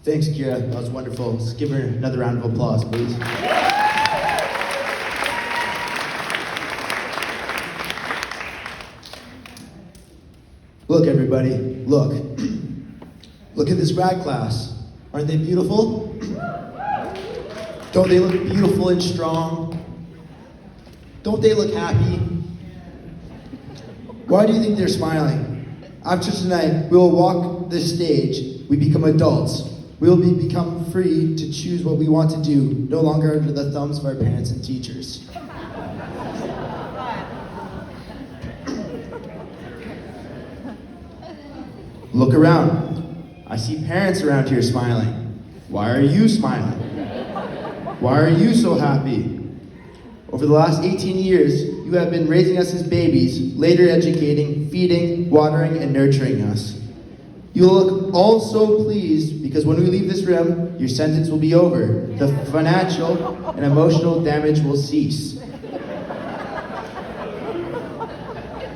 Thanks, Kira. That was wonderful. Let's give her another round of applause, please. Look, everybody, look. Look at this grad class. Aren't they beautiful? Don't they look beautiful and strong? Don't they look happy? Why do you think they're smiling? After tonight, we will walk this stage. We become adults. We will become free to choose what we want to do, no longer under the thumbs of our parents and teachers. Look around. I see parents around here smiling. Why are you smiling? Why are you so happy? Over the last 18 years, you have been raising us as babies, later educating, feeding, watering, and nurturing us. You will look all so pleased because when we leave this room, your sentence will be over. The financial and emotional damage will cease.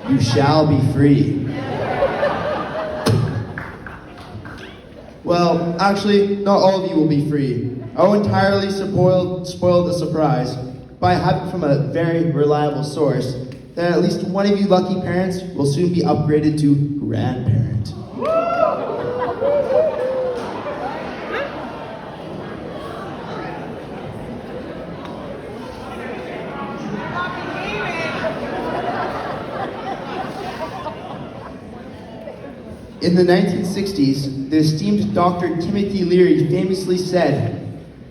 You shall be free. Well, actually, not all of you will be free. I will entirely spoil the surprise by having from a very reliable source that at least one of you lucky parents will soon be upgraded to grandparent. In the 1960s, the esteemed Dr. Timothy Leary famously said,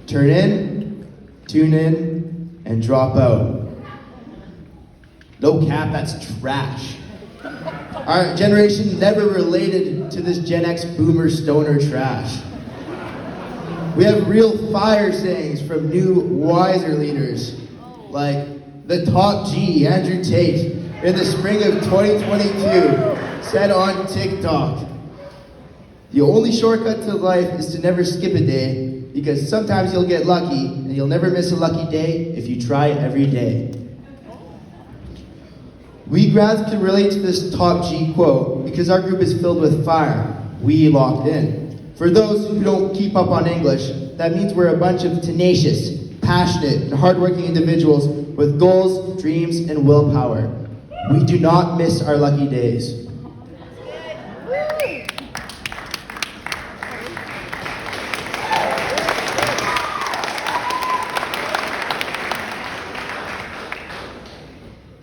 "Turn in, tune in, and drop out." No cap, that's trash. Our generation never related to this Gen X boomer stoner trash. We have real fire sayings from new, wiser leaders, like the top G, Andrew Tate, in the spring of 2022, said on TikTok, "The only shortcut to life is to never skip a day, because sometimes you'll get lucky, and you'll never miss a lucky day if you try every day." We grads can relate to this top G quote because our group is filled with fire. We locked in. For those who don't keep up on English, that means we're a bunch of tenacious, passionate, and hardworking individuals with goals, dreams, and willpower. We do not miss our lucky days.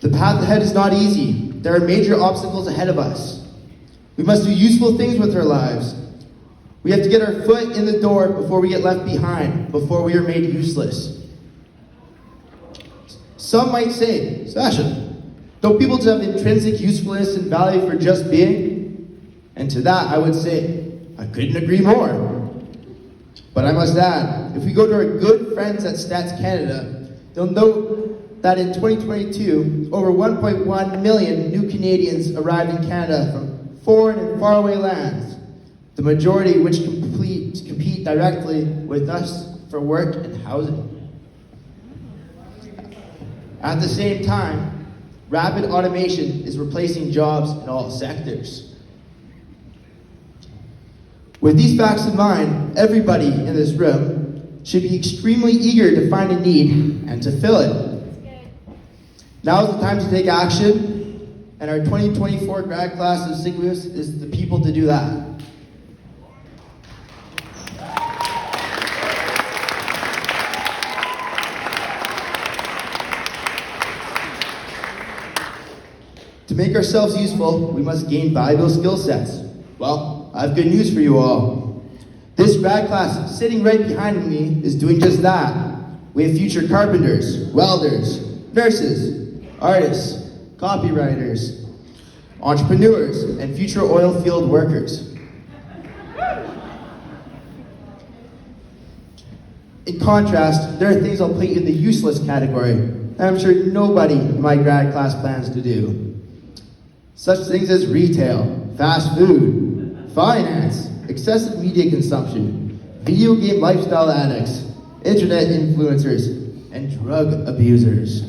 The path ahead is not easy. There are major obstacles ahead of us. We must do useful things with our lives. We have to get our foot in the door before we get left behind, before we are made useless. Some might say, "Sacha, don't people just have intrinsic usefulness and value for just being?" And to that I would say, I couldn't agree more. But I must add, if we go to our good friends at Stats Canada, they'll note that in 2022, over 1.1 million new Canadians arrived in Canada from foreign and faraway lands, the majority which compete directly with us for work and housing. At the same time, rapid automation is replacing jobs in all sectors. With these facts in mind, everybody in this room should be extremely eager to find a need and to fill it. Now is the time to take action, and our 2024 grad class of sicamous is the people to do that. To make ourselves useful, we must gain valuable skill sets. Well, I have good news for you all. This grad class sitting right behind me is doing just that. We have future carpenters, welders, nurses, artists, copywriters, entrepreneurs, and future oil field workers. In contrast, there are things I'll put in the useless category that I'm sure nobody in my grad class plans to do. Such things as retail, fast food, finance, excessive media consumption, video game lifestyle addicts, internet influencers, and drug abusers.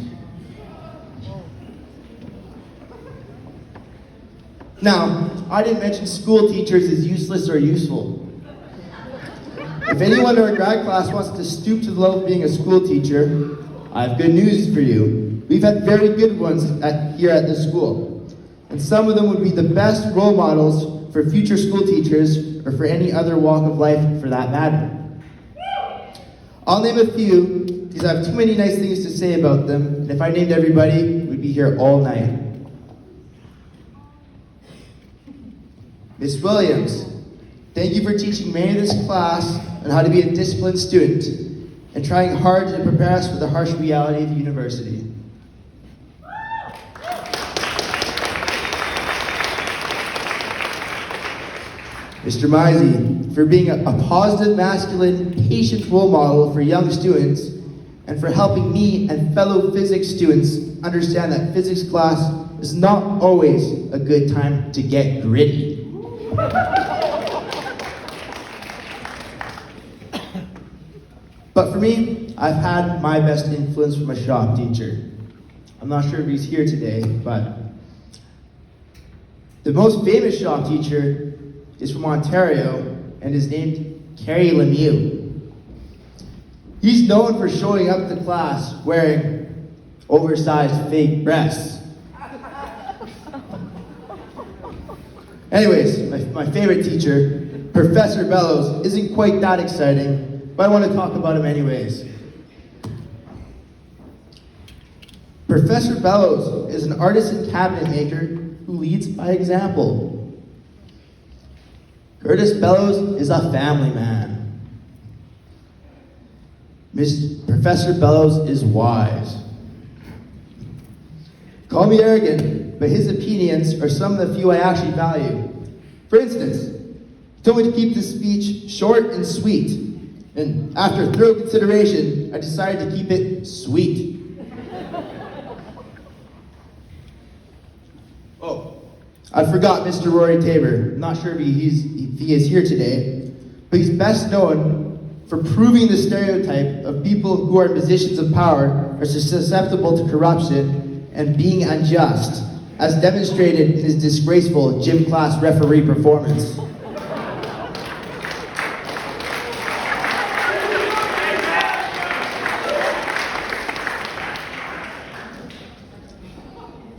Now, I didn't mention school teachers as useless or useful. If anyone in our grad class wants to stoop to the level of being a school teacher, I have good news for you. We've had very good ones here at this school. And some of them would be the best role models for future school teachers or for any other walk of life for that matter. I'll name a few because I have too many nice things to say about them, and if I named everybody, we'd be here all night. Miss Williams, thank you for teaching me in this class on how to be a disciplined student and trying hard to prepare us for the harsh reality of university. Mr. Misey, for being a positive, masculine, patient role model for young students and for helping me and fellow physics students understand that physics class is not always a good time to get gritty. But for me, I've had my best influence from a shop teacher. I'm not sure if he's here today, but the most famous shop teacher is from Ontario and is named Carrie Lemieux. He's known for showing up to class wearing oversized fake breasts. Anyways, my favorite teacher, Professor Bellows, isn't quite that exciting, but I want to talk about him anyways. Professor Bellows is an artisan cabinet maker who leads by example. Curtis Bellows is a family man. Professor Bellows is wise. Call me arrogant, but his opinions are some of the few I actually value. For instance, he told me to keep this speech short and sweet, and after thorough consideration, I decided to keep it sweet. Oh, I forgot Mr. Rory Tabor. I'm not sure if he is here today, but he's best known for proving the stereotype of people who are in positions of power are susceptible to corruption and being unjust, as demonstrated in his disgraceful gym class referee performance.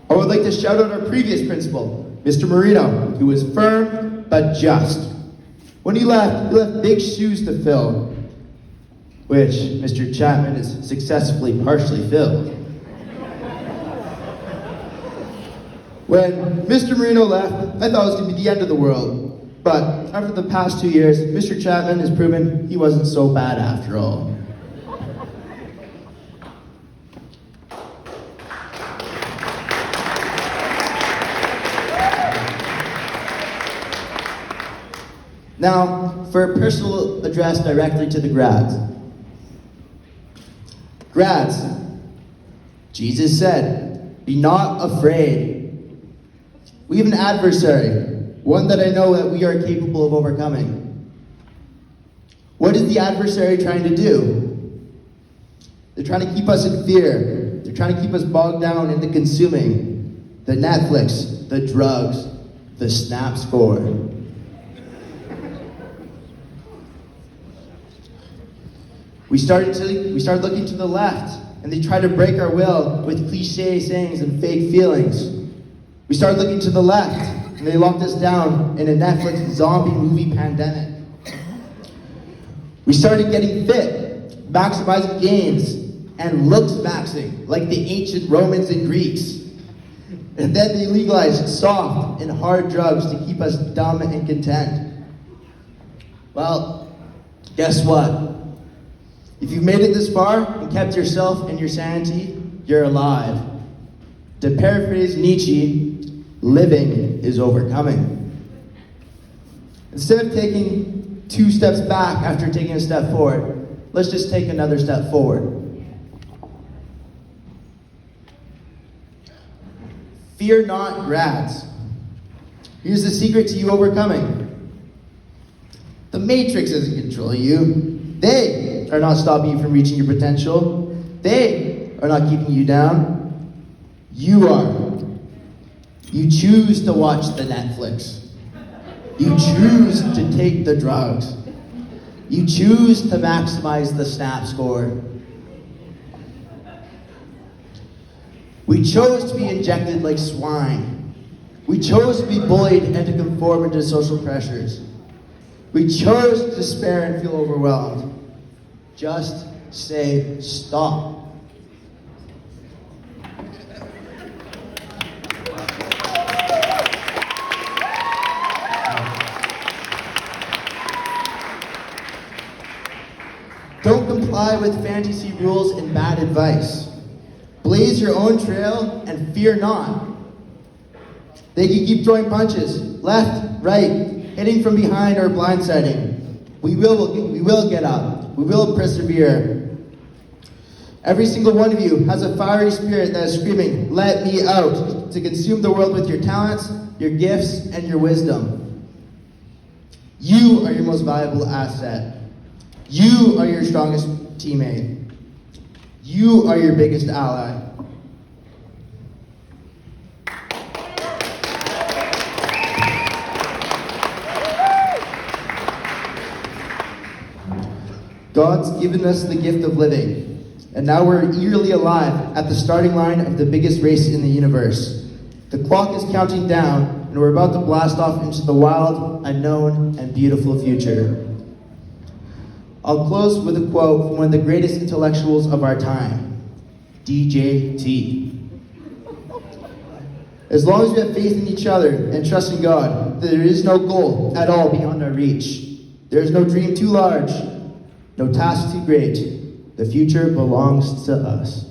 I would like to shout out our previous principal, Mr. Marino, who was firm but just. When he left big shoes to fill, which Mr. Chapman has successfully partially filled. When Mr. Marino left, I thought it was going to be the end of the world. But after the past 2 years, Mr. Chapman has proven he wasn't so bad after all. Now, for a personal address directly to the grads. Grads, Jesus said, be not afraid. We have an adversary, one that I know that we are capable of overcoming. What is the adversary trying to do? They're trying to keep us in fear. They're trying to keep us bogged down into consuming the Netflix, the drugs, the Snap score. We started looking to the left, and they tried to break our will with cliche sayings and fake feelings. We started looking to the left, and they locked us down in a Netflix zombie movie pandemic. We started getting fit, maximizing gains, and looks maxing like the ancient Romans and Greeks. And then they legalized soft and hard drugs to keep us dumb and content. Well, guess what? If you've made it this far and kept yourself and your sanity, you're alive. To paraphrase Nietzsche, living is overcoming. Instead of taking 2 steps back after taking a step forward, let's just take another step forward. Fear not, grads. Here's the secret to you overcoming. The Matrix isn't controlling you. They are not stopping you from reaching your potential. They are not keeping you down. You are. You choose to watch the Netflix. You choose to take the drugs. You choose to maximize the snap score. We chose to be injected like swine. We chose to be bullied and to conform into social pressures. We chose to despair and feel overwhelmed. Just say stop. Don't comply with fantasy rules and bad advice. Blaze your own trail and fear not. They can keep throwing punches, left, right, hitting from behind or blindsiding. We will get up. We will persevere. Every single one of you has a fiery spirit that is screaming, "Let me out," to consume the world with your talents, your gifts, and your wisdom. You are your most valuable asset. You are your strongest teammate. You are your biggest ally. God's given us the gift of living, and now we're eagerly alive at the starting line of the biggest race in the universe. The clock is counting down, and we're about to blast off into the wild, unknown, and beautiful future. I'll close with a quote from one of the greatest intellectuals of our time, DJT. As long as we have faith in each other and trust in God, there is no goal at all beyond our reach. There is no dream too large, no task too great. The future belongs to us.